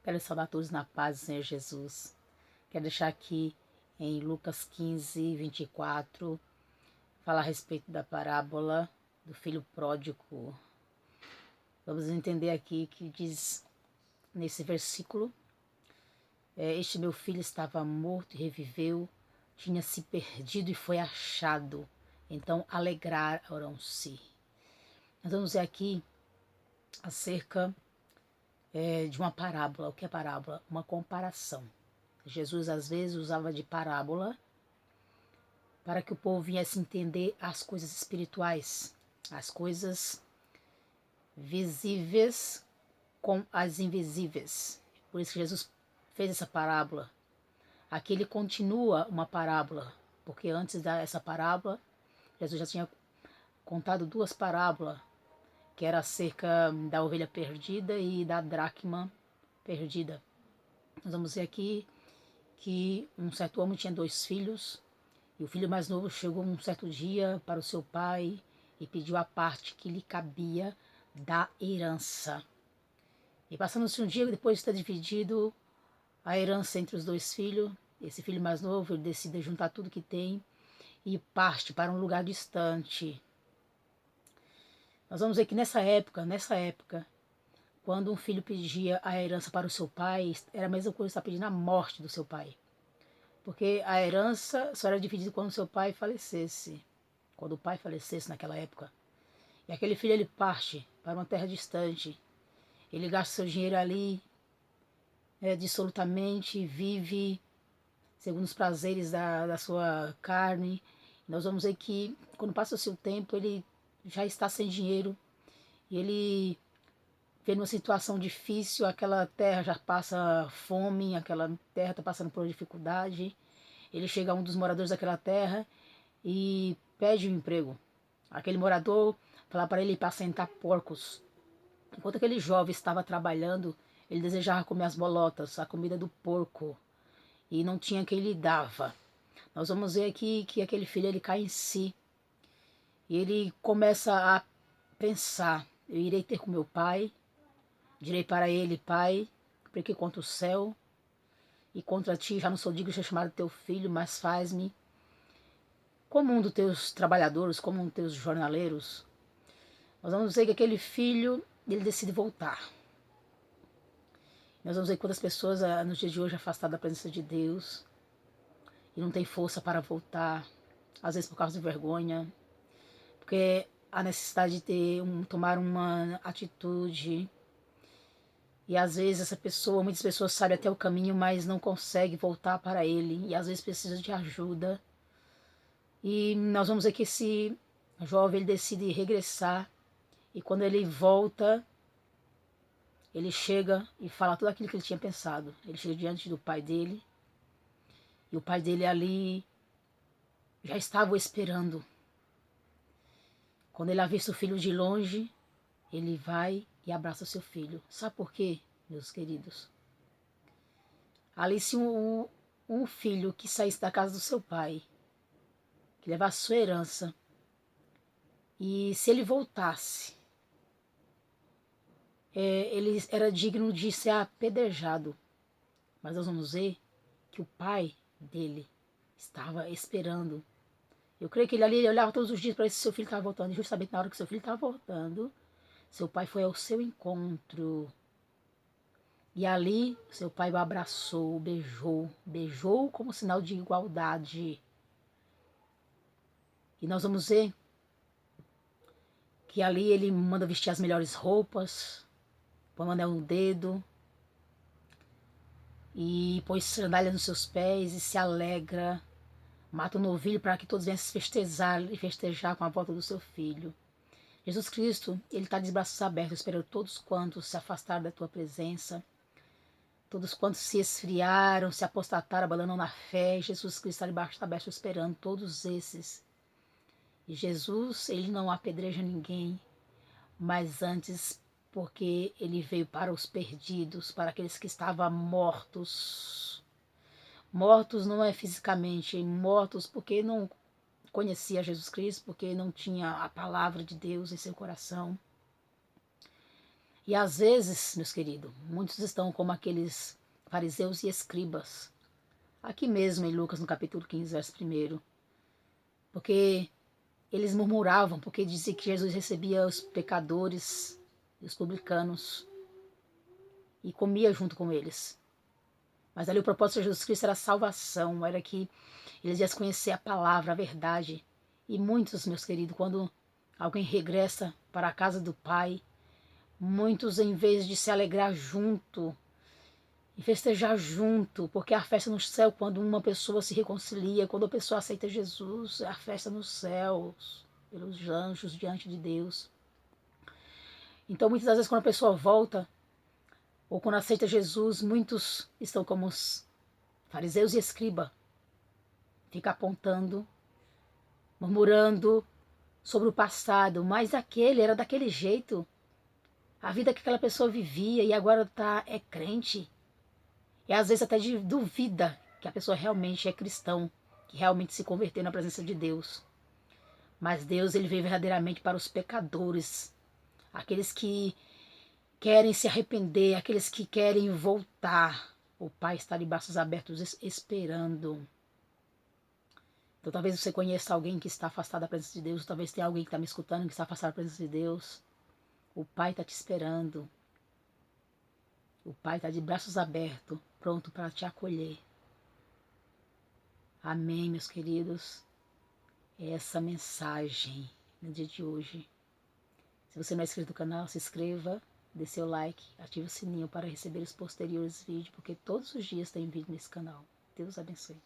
Quero saudar todos na paz do Senhor Jesus. Quero deixar aqui em Lucas 15, 24, falar a respeito da parábola do filho pródigo. Vamos entender aqui que diz nesse versículo: este meu filho estava morto e reviveu, tinha se perdido e foi achado. Então alegraram-se. Nós vamos ver aqui acerca de uma parábola. O que é parábola? Uma comparação. Jesus às vezes usava de parábola para que o povo viesse entender as coisas espirituais, as coisas visíveis com as invisíveis. Por isso que Jesus fez essa parábola. Aqui ele continua uma parábola, porque antes dessa parábola, Jesus já tinha contado duas parábolas, que era acerca da ovelha perdida e da dracma perdida. Nós vamos ver aqui que um certo homem tinha 2 filhos, e o filho mais novo chegou um certo dia para o seu pai e pediu a parte que lhe cabia da herança. E passando-se um dia, depois de ter dividido a herança entre os 2 filhos, esse filho mais novo, ele decide juntar tudo que tem e parte para um lugar distante. Nós vamos ver que nessa época, quando um filho pedia a herança para o seu pai, era a mesma coisa que estar pedindo a morte do seu pai. Porque a herança só era dividida quando o seu pai falecesse, quando o pai falecesse naquela época. E aquele filho ele parte para uma terra distante. Ele gasta seu dinheiro ali, dissolutamente, vive segundo os prazeres da sua carne. Nós vamos ver que quando passa o seu tempo, ele já está sem dinheiro. E ele vê numa situação difícil, aquela terra já passa fome, aquela terra está passando por dificuldade. Ele chega a um dos moradores daquela terra e pede um emprego. Aquele morador fala para ele ir para apacentar porcos. Enquanto aquele jovem estava trabalhando, ele desejava comer as bolotas, a comida do porco, e não tinha quem lhe dava. Nós vamos ver aqui que aquele filho ele cai em si e ele começa a pensar: eu irei ter com meu pai, direi para ele: pai, porque contra o céu e contra ti já não sou digno de ser chamado teu filho, mas faz-me como um dos teus trabalhadores, como um dos teus jornaleiros. Nós vamos ver que aquele filho, ele decide voltar. Nós vamos ver quantas pessoas nos dias de hoje afastadas da presença de Deus e não tem força para voltar, às vezes por causa de vergonha, porque a necessidade de tomar uma atitude. E às vezes muitas pessoas sabem até o caminho, mas não conseguem voltar para ele. E às vezes precisa de ajuda. E nós vamos ver que esse jovem ele decide regressar. E quando ele volta, ele chega e fala tudo aquilo que ele tinha pensado. Ele chega diante do pai dele. E o pai dele ali já estava o esperando. Quando ele avista o filho de longe, ele vai e abraça o seu filho. Sabe por quê, meus queridos? Ali se um filho que saísse da casa do seu pai, que levasse sua herança, e se ele voltasse, ele era digno de ser apedrejado. Mas nós vamos ver que o pai dele estava esperando. Eu creio que ele olhava todos os dias para ver se seu filho estava voltando. E justamente na hora que seu filho estava voltando, seu pai foi ao seu encontro. E ali, seu pai o abraçou, beijou como sinal de igualdade. E nós vamos ver que ali ele manda vestir as melhores roupas, põe um anel no dedo, e põe sandália nos seus pés e se alegra, mata um novilho para que todos venham se festejar com a volta do seu filho. Jesus Cristo, ele está de braços abertos, esperando todos quantos se afastaram da tua presença, todos quantos se esfriaram, se apostataram, abandonam na fé. Jesus Cristo está debaixo aberto esperando todos esses. E Jesus, ele não apedreja ninguém, mas antes porque ele veio para os perdidos, para aqueles que estavam mortos. Mortos não é fisicamente, mortos porque não conhecia Jesus Cristo, porque não tinha a palavra de Deus em seu coração. E às vezes, meus queridos, muitos estão como aqueles fariseus e escribas. Aqui mesmo em Lucas, no capítulo 15, verso 1. Porque eles murmuravam, porque dizia que Jesus recebia os pecadores e os publicanos e comia junto com eles. Mas ali o propósito de Jesus Cristo era a salvação, era que eles iam conhecer a palavra, a verdade. E muitos, meus queridos, quando alguém regressa para a casa do Pai, muitos, em vez de se alegrar junto e festejar junto, porque a festa no céu, quando uma pessoa se reconcilia, quando a pessoa aceita Jesus, é a festa nos céus, pelos anjos diante de Deus. Então, muitas das vezes, quando a pessoa volta, ou quando aceita Jesus, muitos estão como os fariseus e escriba, fica apontando, murmurando sobre o passado, mas aquele era daquele jeito, a vida que aquela pessoa vivia e agora é crente. E às vezes até duvida que a pessoa realmente é cristão, que realmente se converteu na presença de Deus. Mas Deus, ele veio verdadeiramente para os pecadores, aqueles que querem se arrepender, aqueles que querem voltar. O Pai está de braços abertos esperando. Então talvez você conheça alguém que está afastado da presença de Deus, ou talvez tenha alguém que está me escutando que está afastado da presença de Deus. O Pai está te esperando. O Pai está de braços abertos, pronto para te acolher. Amém, meus queridos. É essa mensagem no dia de hoje. Se você não é inscrito no canal, se inscreva, dê seu like, ative o sininho para receber os posteriores vídeos, porque todos os dias tem vídeo nesse canal. Deus abençoe.